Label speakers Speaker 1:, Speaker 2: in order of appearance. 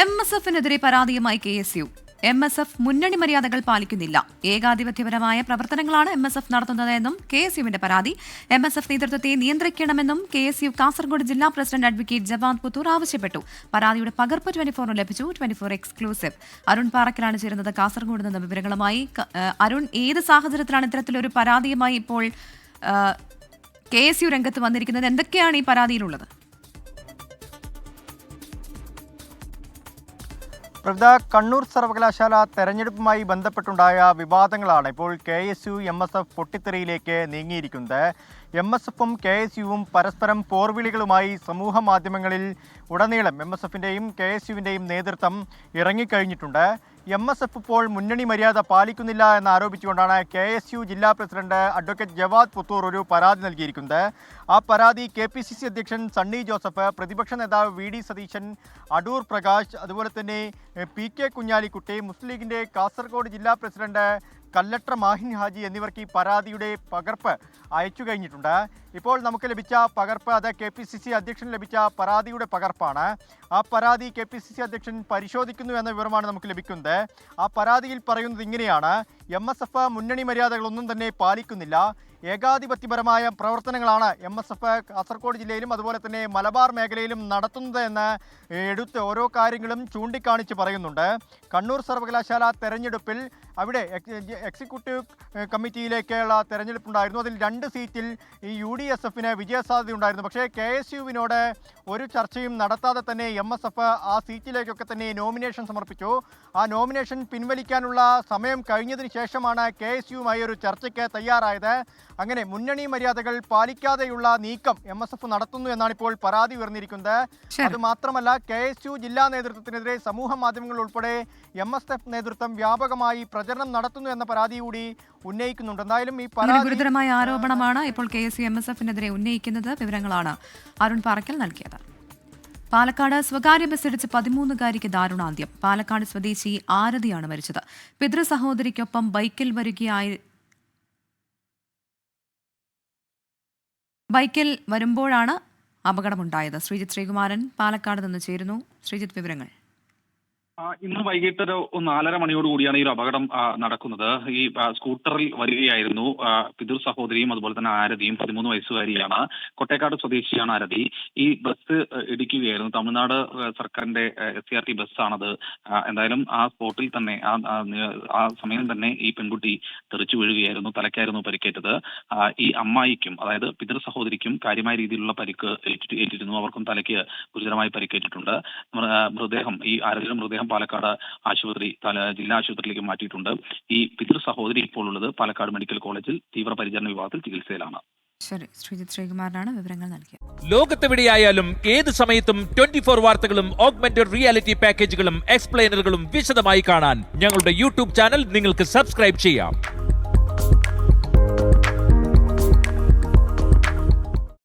Speaker 1: MSFനെതിരെ പരാതിയുമായി KSU. MSF മുന്നണി മര്യാദകൾ പാലിക്കുന്നില്ല. ഏകാധിപത്യപരമായ പ്രവർത്തനങ്ങളാണ് MSF നടത്തുന്നതെന്നും KSUവിന്റെ പരാതി. MSF നേതൃത്വത്തെ നിയന്ത്രിക്കണമെന്നും KSU കാസർഗോഡ് ജില്ലാ പ്രസിഡന്റ് അഡ്വക്കേറ്റ് ജവാദ് പുത്തൂർ ആവശ്യപ്പെട്ടു. പരാതിയുടെ പകർപ്പ് 24 ലഭിച്ചു. 24 എക്സ്ക്ലൂസീവ്. അരുൺ പാറക്കലാണ് ചേരുന്നത് കാസർഗോഡ് നിന്ന് വിവരങ്ങളുമായി. അരുൺ, ഏത് സാഹചര്യത്തിലാണ് ഇത്തരത്തിലൊരു പരാതിയുമായി ഇപ്പോൾ KSU രംഗത്ത് വന്നിരിക്കുന്നത്? എന്തൊക്കെയാണ് ഈ പരാതിയിലുള്ളത്?
Speaker 2: കണ്ണൂർ സർവകലാശാല തെരഞ്ഞെടുപ്പുമായി ബന്ധപ്പെട്ടുണ്ടായ വിവാദങ്ങളാണ് ഇപ്പോൾ KSU MSF പൊട്ടിത്തെറിയിലേക്ക് നീങ്ങിയിരിക്കുന്നത്. MSFും KSUവും പരസ്പരം പോർവിളികളുമായി സമൂഹ മാധ്യമങ്ങളിൽ ഉടനീളം MSFിൻ്റെയും KSUവിൻ്റെയും നേതൃത്വം ഇറങ്ങിക്കഴിഞ്ഞിട്ടുണ്ട്. MSF ഇപ്പോൾ മുന്നണി മര്യാദ പാലിക്കുന്നില്ല എന്നാരോപിച്ചുകൊണ്ടാണ് KSU ജില്ലാ പ്രസിഡന്റ് അഡ്വക്കേറ്റ് ജവാദ് പുത്തൂർ ഒരു പരാതി നൽകിയിരിക്കുന്നത്. ആ പരാതി KPCC അധ്യക്ഷൻ സണ്ണി ജോസഫ്, പ്രതിപക്ഷ നേതാവ് VD സതീശൻ, അടൂർ പ്രകാശ്, അതുപോലെ തന്നെ PK കുഞ്ഞാലിക്കുട്ടി, മുസ്ലിം ലീഗിൻ്റെ കാസർഗോഡ് ജില്ലാ പ്രസിഡന്റ് കല്ലട്ര മാഹിൻ ഹാജി എന്നിവർക്ക് ഈ പരാതിയുടെ പകർപ്പ് അയച്ചു കഴിഞ്ഞിട്ടുണ്ട്. ഇപ്പോൾ നമുക്ക് ലഭിച്ച പകർപ്പ് അത് KPCC അധ്യക്ഷന് ലഭിച്ച പരാതിയുടെ പകർപ്പാണ്. ആ പരാതി KPCC അധ്യക്ഷൻ പരിശോധിക്കുന്നു എന്ന വിവരമാണ് നമുക്ക് ലഭിക്കുന്നത്. ആ പരാതിയിൽ പറയുന്നത് ഇങ്ങനെയാണ്: MSF മുന്നണി മര്യാദകളൊന്നും തന്നെ പാലിക്കുന്നില്ല. ഏകാധിപത്യപരമായ പ്രവർത്തനങ്ങളാണ് MSF കാസർഗോഡ് ജില്ലയിലും അതുപോലെ തന്നെ മലബാർ മേഖലയിലും നടത്തുന്നത് എന്ന് എടുത്ത് ഓരോ കാര്യങ്ങളും ചൂണ്ടിക്കാണിച്ച് പറയുന്നുണ്ട്. കണ്ണൂർ സർവകലാശാല തെരഞ്ഞെടുപ്പിൽ അവിടെ എക്സിക്യൂട്ടീവ് കമ്മിറ്റിയിലേക്കുള്ള തെരഞ്ഞെടുപ്പുണ്ടായിരുന്നു. അതിൽ 2 സീറ്റിൽ ഈ UDSFന് വിജയസാധ്യതയുണ്ടായിരുന്നു. പക്ഷേ KSUവിനോട് ഒരു ചർച്ചയും നടത്താതെ തന്നെ MSF ആ സീറ്റിലേക്കൊക്കെ തന്നെ നോമിനേഷൻ സമർപ്പിച്ചു. ആ നോമിനേഷൻ പിൻവലിക്കാനുള്ള സമയം കഴിഞ്ഞതിന് ശേഷമാണ് KSUവുമായി ഒരു ചർച്ചയ്ക്ക് തയ്യാറായത്. അങ്ങനെ മുന്നണി മര്യാദകൾ പാലിക്കാതെയുള്ള നീക്കം MSF നടത്തുന്നു എന്നാണ് ഇപ്പോൾ പരാതി ഉയർന്നിരിക്കുന്നത്. അത് മാത്രമല്ല, KSU ജില്ലാ നേതൃത്വത്തിനെതിരെ സമൂഹ മാധ്യമങ്ങൾ ഉൾപ്പെടെ MSF നേതൃത്വം വ്യാപകമായി പ്രചരണം നടത്തുന്നു എന്ന പരാതി കൂടി ഉന്നയിക്കുന്നുണ്ട്. എന്തായാലും ഈ
Speaker 1: ഗുരുതരമായ ആരോപണമാണ് ഇപ്പോൾ KSU MSFനെതിരെ ഉന്നയിക്കുന്നത്. വിവരങ്ങളാണ് അരുൺ പാറക്കൽ നൽകിയത്. പാലക്കാട് സ്വകാര്യ ബസ്സിടിച്ച് 13-കാരിക്ക് ദാരുണാന്ത്യം. പാലക്കാട് സ്വദേശി ആരതിയാണ് മരിച്ചത്. പിതൃ സഹോദരിക്കൊപ്പം ബൈക്കിൽ വരുമ്പോഴാണ് അപകടമുണ്ടായത്. ശ്രീകുമാരൻ പാലക്കാട് നിന്ന് ചേരുന്നു. ശ്രീജിത്ത്, വിവരങ്ങൾ.
Speaker 3: ഇന്ന് വൈകിട്ട് ഒരു 4:30 മണിയോടുകൂടിയാണ് ഈ ഒരു അപകടം നടക്കുന്നത്. ഈ സ്കൂട്ടറിൽ വരികയായിരുന്നു പിതൃ സഹോദരിയും അതുപോലെ തന്നെ ആരതിയും. 13 വയസ്സുകാരിയാണ്. കൊട്ടേക്കാട് സ്വദേശിയാണ് ആരതി. ഈ ബസ് ഇടിക്കുകയായിരുന്നു. തമിഴ്നാട് സർക്കാരിന്റെ SCRT ബസ്സാണത്. എന്തായാലും ആ സ്പോട്ടിൽ തന്നെ ആ സമയം തന്നെ ഈ പെൺകുട്ടി തെറിച്ചു വീഴുകയായിരുന്നു. തലയ്ക്കായിരുന്നു പരിക്കേറ്റത്. ഈ അമ്മായിക്കും, അതായത് പിതൃ സഹോദരിക്കും കാര്യമായ രീതിയിലുള്ള പരിക്ക് ഏറ്റിരുന്നു. അവർക്കും തലയ്ക്ക് ഗുരുതരമായി പരിക്കേറ്റിട്ടുണ്ട്. മൃതദേഹം, ഈ ആരതിയുടെ മൃതദേഹം പാലക്കാട് ആശുപത്രി, ജില്ലാ ആശുപത്രിയിലേക്ക് മാറ്റിയിട്ടുണ്ട്. ഈ പിതൃ സഹോദരി ഇപ്പോൾ ഉള്ളത് പാലക്കാട് മെഡിക്കൽ കോളേജിൽ തീവ്രപരിചരണ വിഭാഗത്തിൽ ചികിത്സയിലാണ്.
Speaker 1: ശ്രീകുമാരനാണ് വിവരങ്ങൾ നൽകിയത്.
Speaker 4: ലോകത്തെവിടെയായാലും ഏത് സമയത്തും 24 വാർത്തകളും ഓഗ്മെന്റഡ് റിയാലിറ്റി പാക്കേജുകളും എക്സ്പ്ലെയിനറുകളും വിശദമായി കാണാൻ ഞങ്ങളുടെ YouTube ചാനൽ നിങ്ങൾക്ക് സബ്സ്ക്രൈബ് ചെയ്യാം.